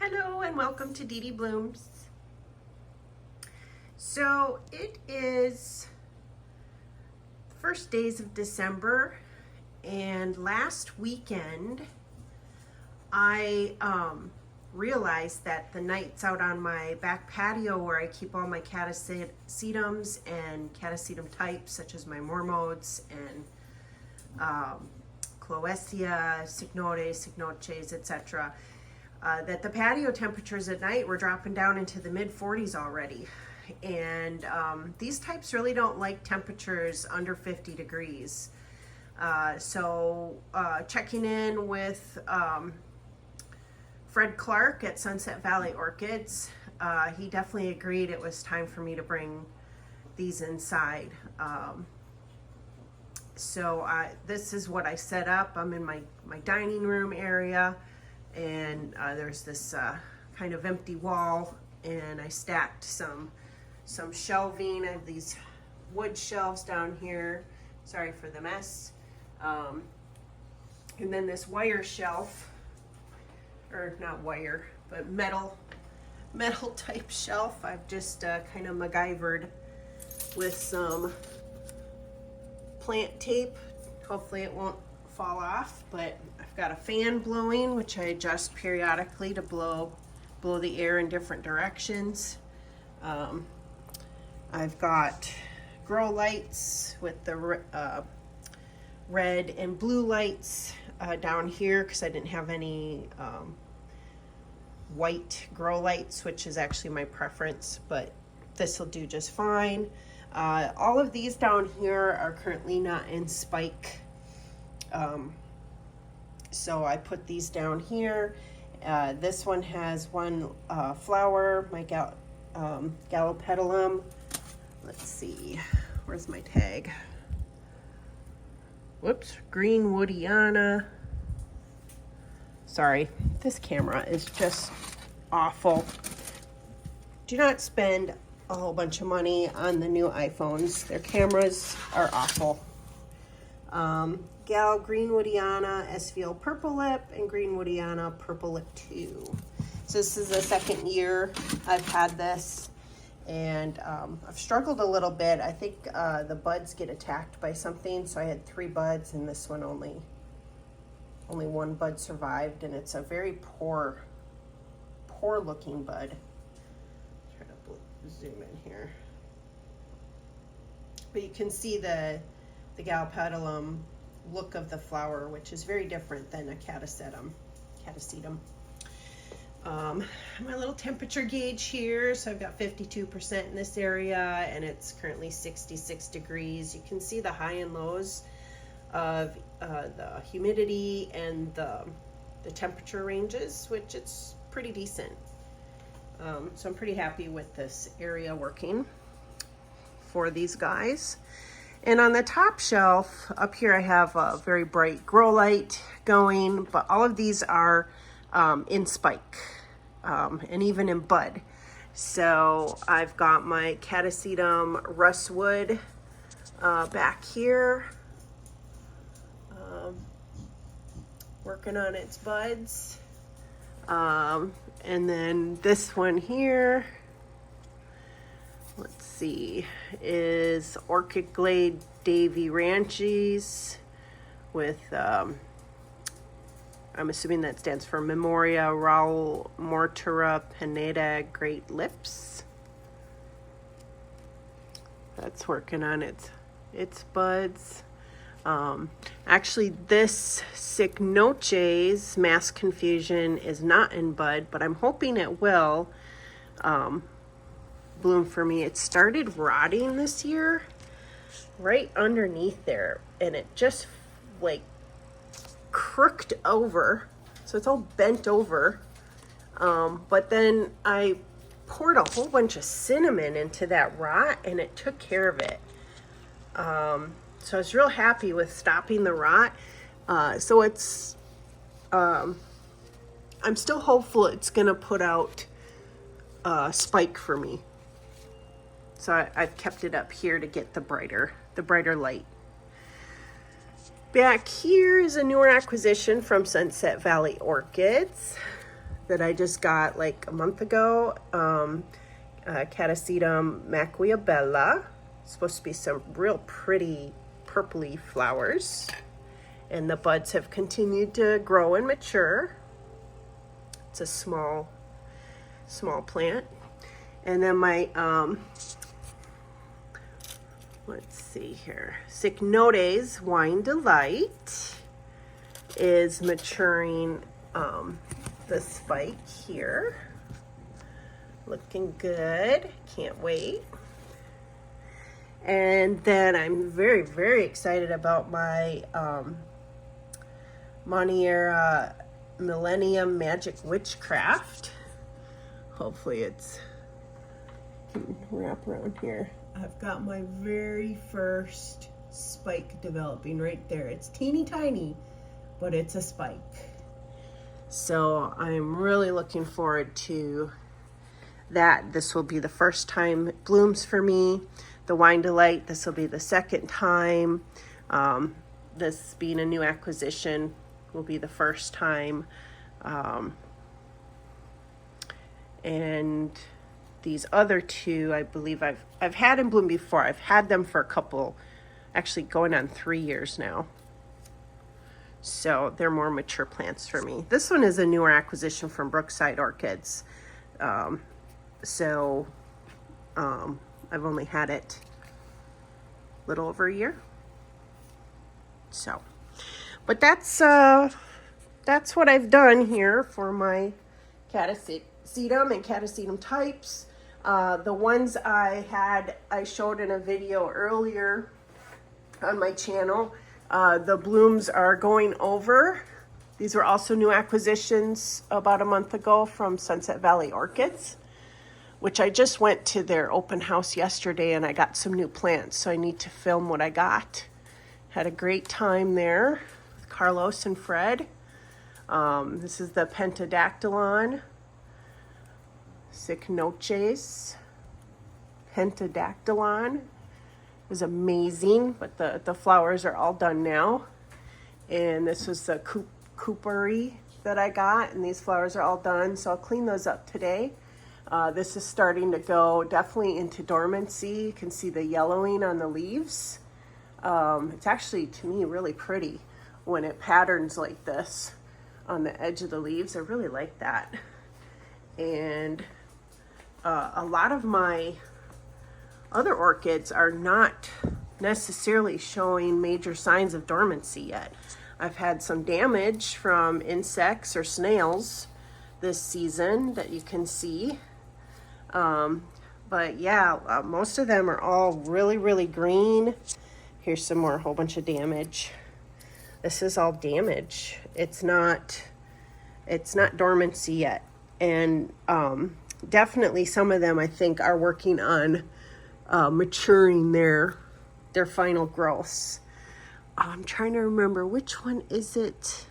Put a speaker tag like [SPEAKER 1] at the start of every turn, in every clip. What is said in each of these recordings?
[SPEAKER 1] Hello and welcome to Dee Dee Blooms. So it is the first days of December, and last weekend I realized that the nights out on my back patio where I keep all my Catasetums and Catasetum types such as my Mormodes and Clowesia, Cychnodes, Cychnoches, etc. That the patio temperatures at night were dropping down into the mid 40s already. And these types really don't like temperatures under 50 degrees. So checking in with Fred Clark at Sunset Valley Orchids, he definitely agreed it was time for me to bring these inside. So this is what I set up. I'm in my dining room area, and there's this kind of empty wall, and I stacked some shelving. I have these wood shelves down here. Sorry for the mess. And then this wire shelf, or not wire, but metal type shelf. I've just kind of MacGyvered with some plant tape. Hopefully it won't fall off, but I've got a fan blowing, which I adjust periodically to blow the air in different directions. I've got grow lights with the red and blue lights down here because I didn't have any white grow lights, which is actually my preference, but this will do just fine. All of these down here are currently not in spike, so I put these down here. This one has one flower, my Galapetulum. Let's see, where's my tag? Whoops, Green Woodiana. Sorry, this camera is just awful. Do not spend a whole bunch of money on the new iPhones. Their cameras are awful. Green Woodiana, SVO Purple Lip, and Green Woodiana Purple Lip 2. So this is the second year I've had this, and I've struggled a little bit. I think the buds get attacked by something, so I had 3 buds, and this one only one bud survived, and it's a very poor looking bud. Try to zoom in here, but you can see the Galapetulum look of the flower, which is very different than a Catasetum. My little temperature gauge here, so I've got 52% in this area, and it's currently 66 degrees. You can see the high and lows of the humidity and the temperature ranges, which it's pretty decent. So I'm pretty happy with this area working for these guys. And on the top shelf up here, I have a very bright grow light going, but all of these are in spike and even in bud. So I've got my Catasetum Rustwood back here, working on its buds. And then this one here, let's see, is Orchid Glade Davy Ranchies with, I'm assuming that stands for Monneira, Raul, Mortura, Pineda, Great Lips. That's working on its buds. Actually, this Cychnoches Mass Confusion is not in bud, but I'm hoping it will bloom for me. It started rotting this year right underneath there, and it just like crooked over, so it's all bent over. But then I poured a whole bunch of cinnamon into that rot, and it took care of it. So I was real happy with stopping the rot. So it's, I'm still hopeful it's gonna put out spike for me. So I've kept it up here to get the brighter light. Back here is a newer acquisition from Sunset Valley Orchids. that I just got like a month ago. Catasetum maquiabella. It's supposed to be some real pretty purpley flowers. And the buds have continued to grow and mature. It's a small plant. And then my, let's see here, Cychnodes Wine Delight is maturing the spike here. Looking good, can't wait. And then I'm very, very excited about my Monneira Millennium Magic Witchcraft. Hopefully it's, can wrap around here. I've got my very first spike developing right there. It's teeny tiny, but it's a spike. So I'm really looking forward to that. This will be the first time it blooms for me. The Wine Delight, this will be the second time. This being a new acquisition will be the first time. And these other two, I believe I've had in bloom before. I've had them for a couple, actually going on 3 years now. So they're more mature plants for me. This one is a newer acquisition from Brookside Orchids. I've only had it a little over a year. So, but that's what I've done here for my Catasetum and Catasetum types. The ones I showed in a video earlier on my channel, the blooms are going over. These were also new acquisitions about a month ago from Sunset Valley Orchids, which I just went to their open house yesterday and I got some new plants, so I need to film what I got. Had a great time there with Carlos and Fred. This is the Pentadactylon, Cychnoches, Pentadactylon. It was amazing, but the flowers are all done now. And this was the Coopery that I got, and these flowers are all done, so I'll clean those up today. This is starting to go definitely into dormancy. You can see the yellowing on the leaves. It's actually, to me, really pretty when it patterns like this on the edge of the leaves. I really like that. And a lot of my other orchids are not necessarily showing major signs of dormancy yet. I've had some damage from insects or snails this season that you can see. But yeah, most of them are all really, really green. Here's some more, a whole bunch of damage. This is all damage. It's not dormancy yet. And definitely some of them, I think, are working on maturing their final growths. I'm trying to remember, which one is it?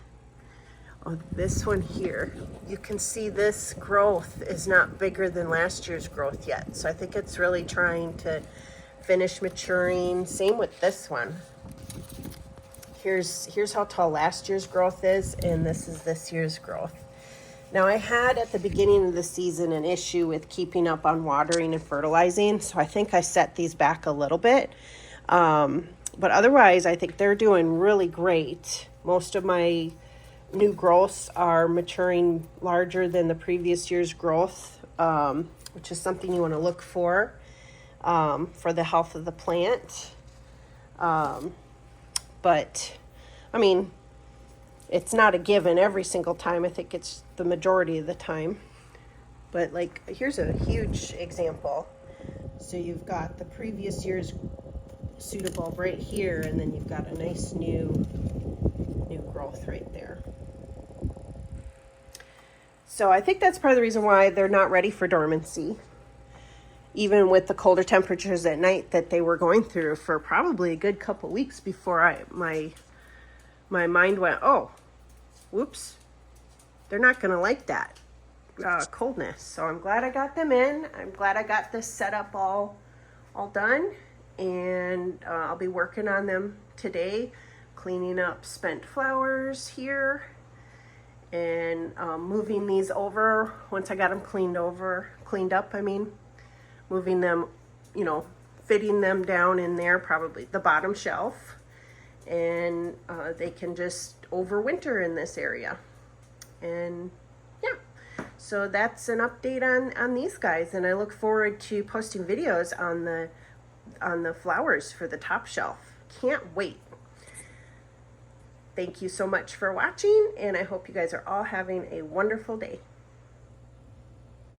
[SPEAKER 1] Oh, this one here. You can see this growth is not bigger than last year's growth yet. So I think it's really trying to finish maturing. Same with this one. Here's how tall last year's growth is, and this is this year's growth. Now, I had at the beginning of the season an issue with keeping up on watering and fertilizing, so I think I set these back a little bit. But otherwise, I think they're doing really great. Most of my new growths are maturing larger than the previous year's growth, which is something you want to look for the health of the plant. But, I mean, it's not a given every single time. I think it's the majority of the time. But, like, here's a huge example. So you've got the previous year's pseudobulb right here, and then you've got a nice new growth right there. So I think that's part of the reason why they're not ready for dormancy, even with the colder temperatures at night that they were going through for probably a good couple weeks before my mind went, oh, whoops, they're not going to like that coldness. So I'm glad I got them in. I'm glad I got this setup all done. And I'll be working on them today, cleaning up spent flowers here and moving these over once I got them cleaned up, I mean, moving them, you know, fitting them down in there, probably the bottom shelf, and they can just overwinter in this area. And yeah, so that's an update on these guys, and I look forward to posting videos on the flowers for the top shelf. Can't wait. Thank you so much for watching, and I hope you guys are all having a wonderful day.